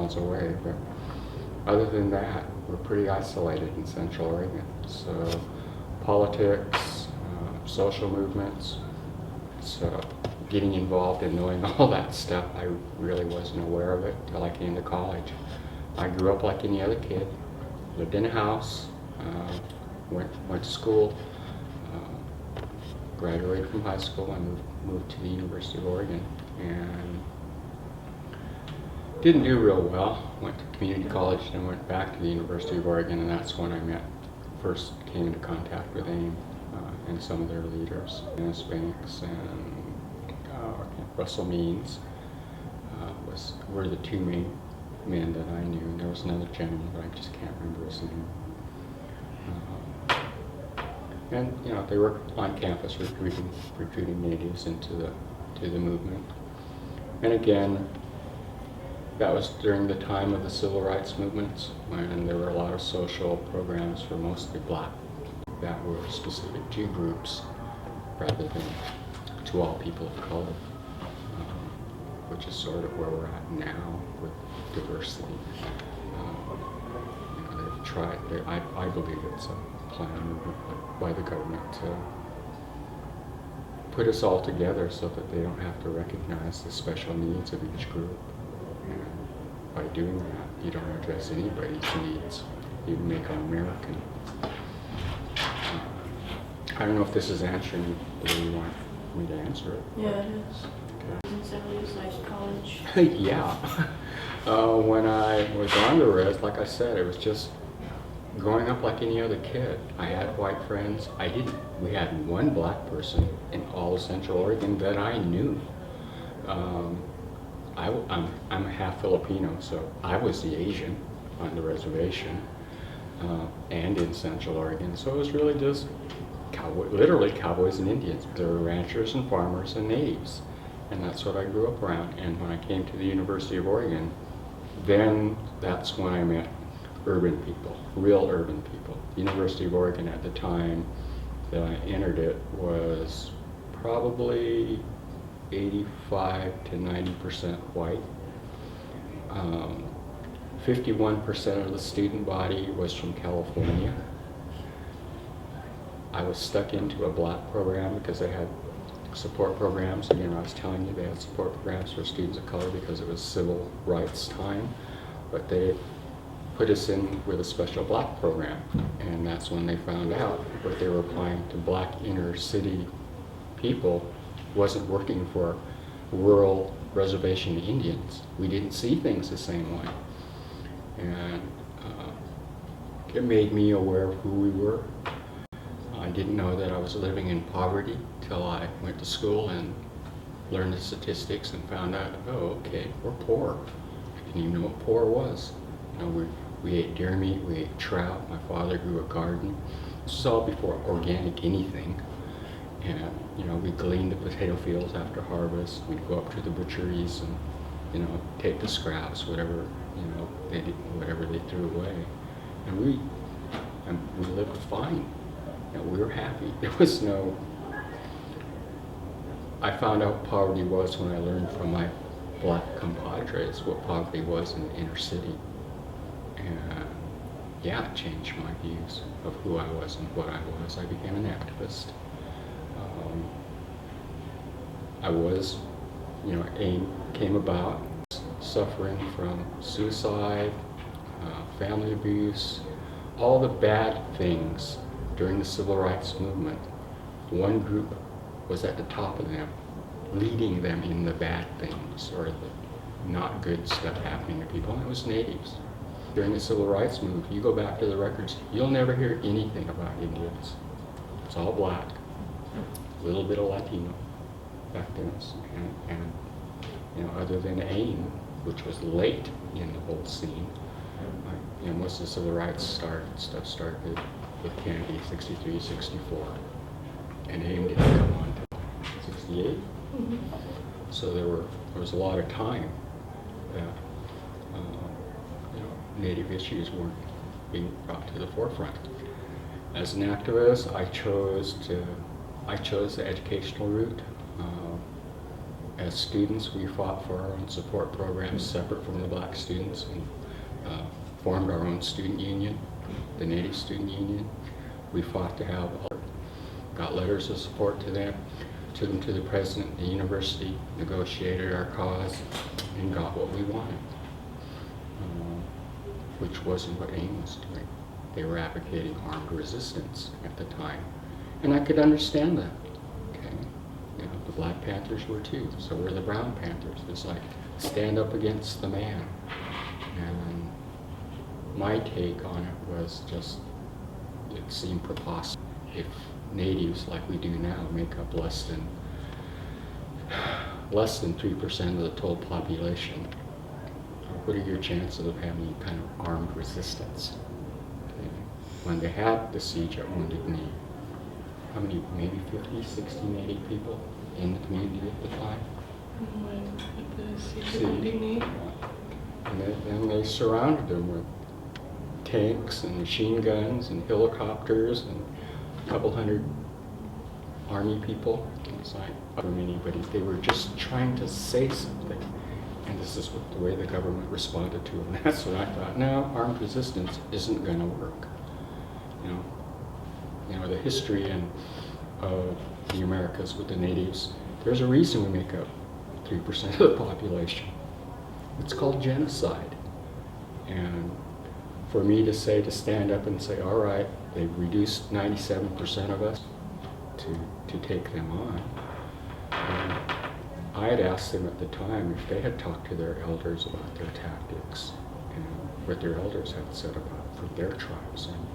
miles away. But other than that, we're pretty isolated in Central Oregon. So politics, social movements, so getting involved in knowing all that stuff, I really wasn't aware of it until I came to college. I grew up like any other kid, lived in a house, went to school, graduated from high school. I moved to the University of Oregon and didn't do real well. Went to community college and went back to the University of Oregon, and that's when I first came into contact with AIM and some of their leaders. Dennis Banks and Russell Means were the two main men that I knew. There was another gentleman, but I just can't remember his name. And they were on campus recruiting natives into the movement. And again, that was during the time of the civil rights movements, when there were a lot of social programs for mostly black that were specific to groups rather than to all people of color, which is sort of where we're at now with diversity. They've tried, I believe it's a plan by the government to put us all together so that they don't have to recognize the special needs of each group. And by doing that, you don't address anybody's needs. You make them American. I don't know if this is answering the way you want me to answer it. Yeah, it is. Okay. Is that what you like college? Yeah. When I was on the res, like I said, it was just growing up like any other kid. I had white friends. We had one black person in all of Central Oregon that I knew. I'm half Filipino, so I was the Asian on the reservation and in Central Oregon. So it was really just literally cowboys and Indians. There were ranchers and farmers and natives, and that's what I grew up around. And when I came to the University of Oregon, then that's when I met urban people, real urban people. The University of Oregon at the time that I entered it was probably 85 to 90% white. 51% of the student body was from California. I was stuck into a black program because they had support programs. Again, I was telling you they had support programs for students of color because it was civil rights time, but they put us in with a special black program, and that's when they found out what they were applying to black inner city people wasn't working for rural reservation Indians. We didn't see things the same way, and it made me aware of who we were. I didn't know that I was living in poverty till I went to school and learned the statistics and found out, oh, okay, we're poor. I didn't even know what poor was. We ate deer meat, we ate trout. My father grew a garden. This was all before organic anything. And we gleaned the potato fields after harvest. We'd go up to the butcheries and take the scraps, whatever they threw away, and we lived fine. We were happy. There was no. I found out what poverty was when I learned from my black compadres what poverty was in the inner city, and it changed my views of who I was and what I was. I became an activist. AIM came about suffering from suicide, family abuse, all the bad things during the civil rights movement. One group was at the top of them, leading them in the bad things or the not good stuff happening to people, and it was natives. During the civil rights movement, you go back to the records, you'll never hear anything about Indians. It's all black, a little bit of Latino back then, and other than AIM, which was late in the whole scene. Most of the civil rights stuff started with Kennedy, 63, 64, and AIM didn't come on until 68. Mm-hmm. So there was a lot of time that Native issues weren't being brought to the forefront. As an activist, I chose the educational route. as students, we fought for our own support programs separate from the black students, and formed our own student union, the Native Student Union. We fought to have, got letters of support to them, took them to the president, the university, negotiated our cause, and got what we wanted, which wasn't what AIM was doing. They were advocating armed resistance at the time, and I could understand that. Okay, you know, the Black Panthers were too, so were the Brown Panthers. It's like stand up against the man. And my take on it was just, it seemed preposterous. If natives, like we do now, make up less than 3% of the total population, what are your chances of having any kind of armed resistance? Okay. When they had the siege at Wounded Knee, how many, maybe 50, 60 native people in the community at the time? At the siege at Wounded Knee? And then they surrounded them with tanks and machine guns and helicopters and a couple hundred army people. It's like, from anybody, they were just trying to say something. And this is what the way the government responded to it. And that's when I thought, no, armed resistance isn't going to work. You know, the history of the Americas with the natives, there's a reason we make up 3% of the population. It's called genocide. And for me to stand up and say, all right, they've reduced 97% of us to take them on. And I had asked them at the time if they had talked to their elders about their tactics and what their elders had said about for their tribes. And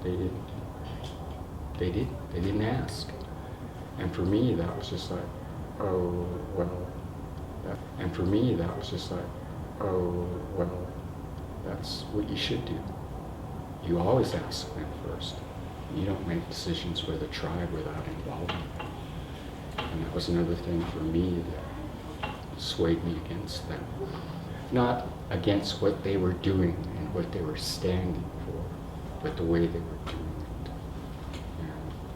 they didn't. They didn't ask. And for me, that was just like, oh, well. And for me, that was just like, oh, well, that's what you should do. You always ask them first. You don't make decisions for the tribe without involvement. And that was another thing for me that swayed me against them. Not against what they were doing and what they were standing for, but the way they were doing it. And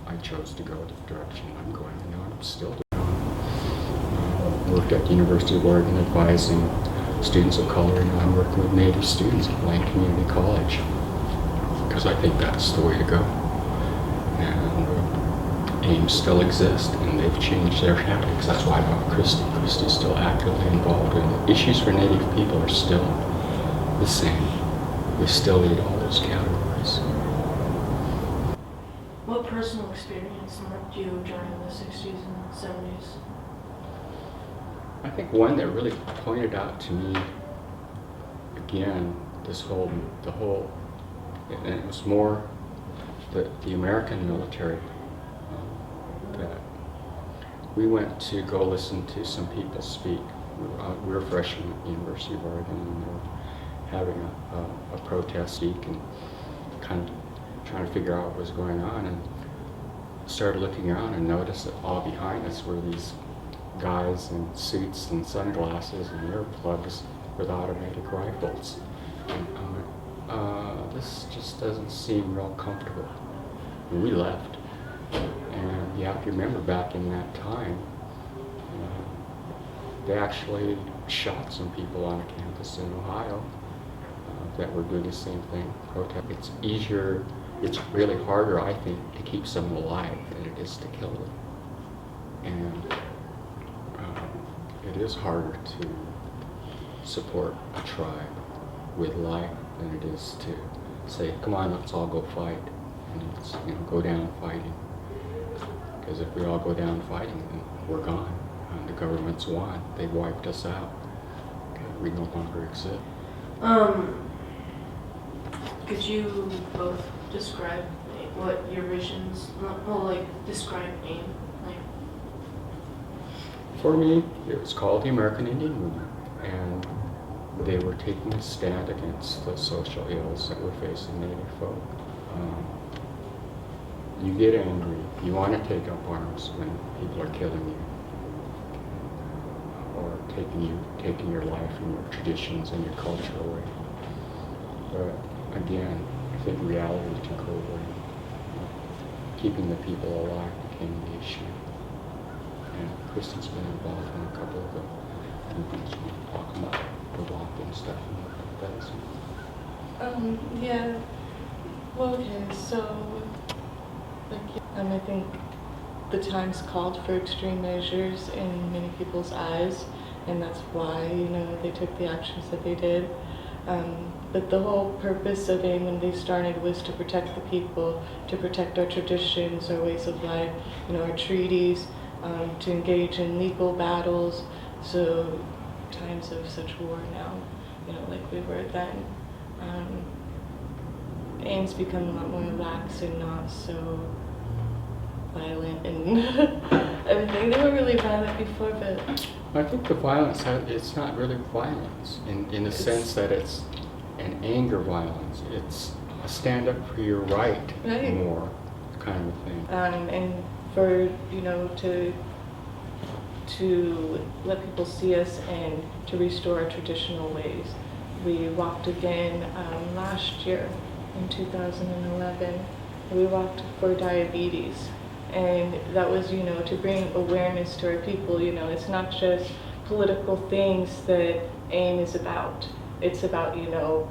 I chose to go the direction I'm going, and now I'm still doing. Worked at the University of Oregon advising students of color, and I'm working with Native students at Lane Community College because I think that's the way to go. And AIM still exists, and they've changed their tactics. That's why I brought Christy. Christy's still actively involved, and the issues for Native people are still the same. We still need all those categories. What personal experience marked you during the 60s and 70s? I think one that really pointed out to me, again, the whole, and it was more the American military, that we went to go listen to some people speak. We were freshmen at the University of Oregon, and they were having a protest speak and kind of trying to figure out what was going on, and started looking around and noticed that all behind us were these guys in suits and sunglasses and earplugs with automatic rifles. And I went, this just doesn't seem real comfortable. And we left. And you have to remember back in that time, they actually shot some people on a campus in Ohio that were doing the same thing, protest. It's easier, it's really harder, I think, to keep someone alive than it is to kill them. And it is harder to support a tribe with life than it is to say, come on, let's all go fight, and let's, go down fighting. Because if we all go down fighting, then we're gone. And the government's won. They wiped us out. Okay, we no longer exist. Could you both describe what your visions, describe AIM? For me, it was called the American Indian Movement, and they were taking a stand against the social ills that were facing Native folk. You get angry, you want to take up arms when people are killing you, or taking your life and your traditions and your culture away. But again, I think reality took over. Keeping the people alive became the issue. And Christy's been involved in a couple of the movements. You want to talk about the walk and stuff like that. Yeah. Well, okay, so, I think the times called for extreme measures in many people's eyes, and that's why, they took the actions that they did. But the whole purpose of AIM when they started was to protect the people, to protect our traditions, our ways of life, our treaties, to engage in legal battles. So times of such war now, like we were then, AIM's become a lot more relaxed and not so violent and everything. They were really violent before, but I think the violence, it's not really violence in the sense that it's an anger violence. It's a stand up for your right more kind of thing. And for, to let people see us and to restore our traditional ways. We walked again last year in 2011. We walked for diabetes. And that was, to bring awareness to our people. It's not just political things that AIM is about. It's about,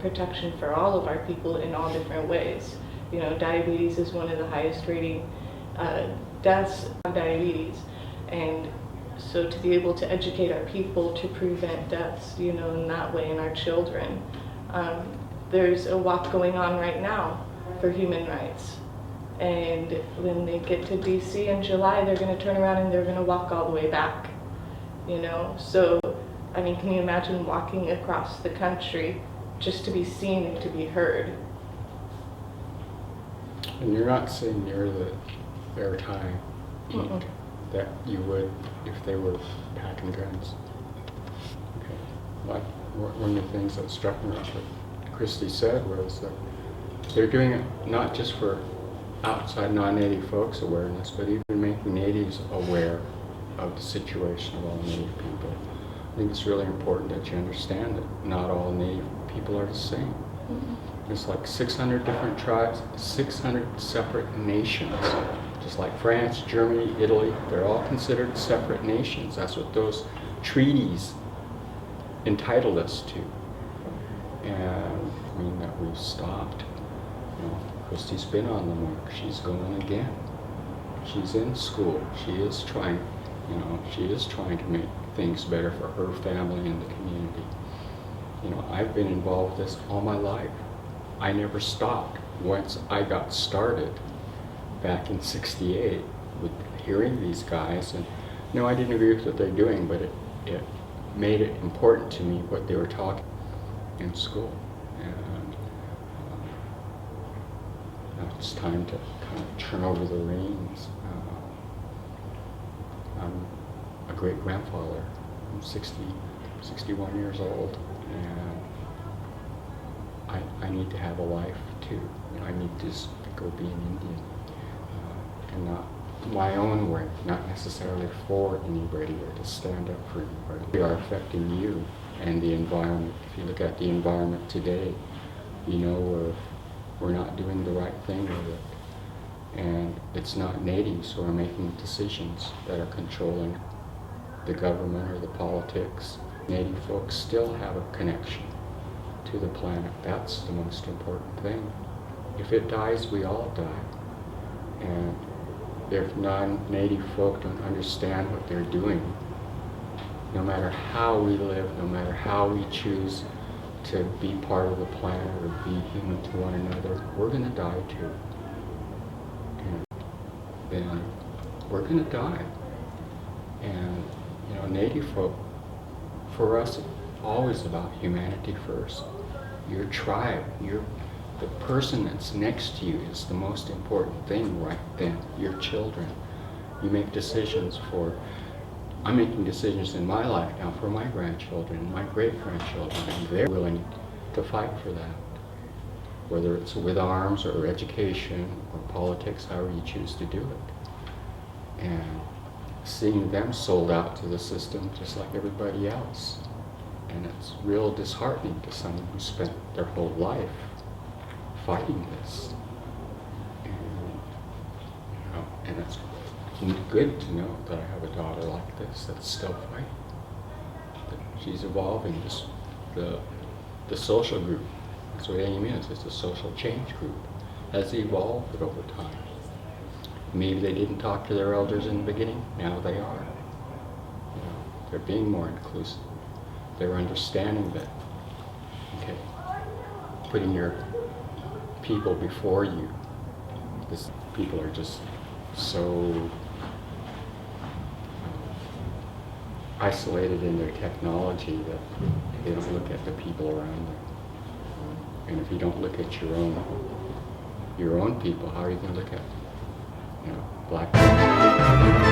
protection for all of our people in all different ways. Diabetes is one of the highest rating deaths of diabetes. And so to be able to educate our people to prevent deaths, in that way, in our children. There's a walk going on right now for human rights. And when they get to DC in July, they're going to turn around and they're going to walk all the way back, So, can you imagine walking across the country just to be seen and to be heard? And you're not sitting near the airtime that you would if they were packing guns. Okay. One of the things that struck me, what Christy said, was that they're doing it not just for outside non-Native folks awareness, but even making Natives aware of the situation of all Native people. I think it's really important that you understand that not all Native people are the same. There's like 600 different tribes, 600 separate nations. Just like France, Germany, Italy, they're all considered separate nations. That's what those treaties entitled us to. And that we've stopped. Christy's been on the mark. She's going again. She's in school. She is trying to make things better for her family and the community. I've been involved with this all my life. I never stopped once I got started back in '68 with hearing these guys. And I didn't agree with what they're doing, but it made it important to me what they were talking in school. And now it's time to kind of turn over the reins. I'm a great grandfather. I'm 61 years old, and I need to have a life too. I need to just go be an Indian, and not my own way, not necessarily for anybody or to stand up for anybody. We are affecting you and the environment. If you look at the environment today, we're not doing the right thing with it. And it's not Natives who are making decisions that are controlling the government or the politics. Native folks still have a connection to the planet. That's the most important thing. If it dies, we all die. And if non-Native folk don't understand what they're doing, no matter how we live, no matter how we choose to be part of the planet or be human to one another, we're going to die too. And then we're going to die. And, Native folk, for us, it's always about humanity first. Your tribe, the person that's next to you is the most important thing right then. Your children. You make decisions I'm making decisions in my life now for my grandchildren and my great-grandchildren, and they're willing to fight for that. Whether it's with arms or education or politics, however you choose to do it. And seeing them sold out to the system just like everybody else. And it's real disheartening to someone who spent their whole life fighting this. And, and it's good to know that I have a daughter like this that's still fighting. That she's evolving. The social group, that's what AIM is. It's a social change group. Has evolved over time. Maybe they didn't talk to their elders in the beginning. Now they are. You know, they're being more inclusive. They're understanding that, okay, putting your people before you. This people are just so isolated in their technology that they don't look at the people around them. And if you don't look at your own people, how are you going to look at them? You know, black people.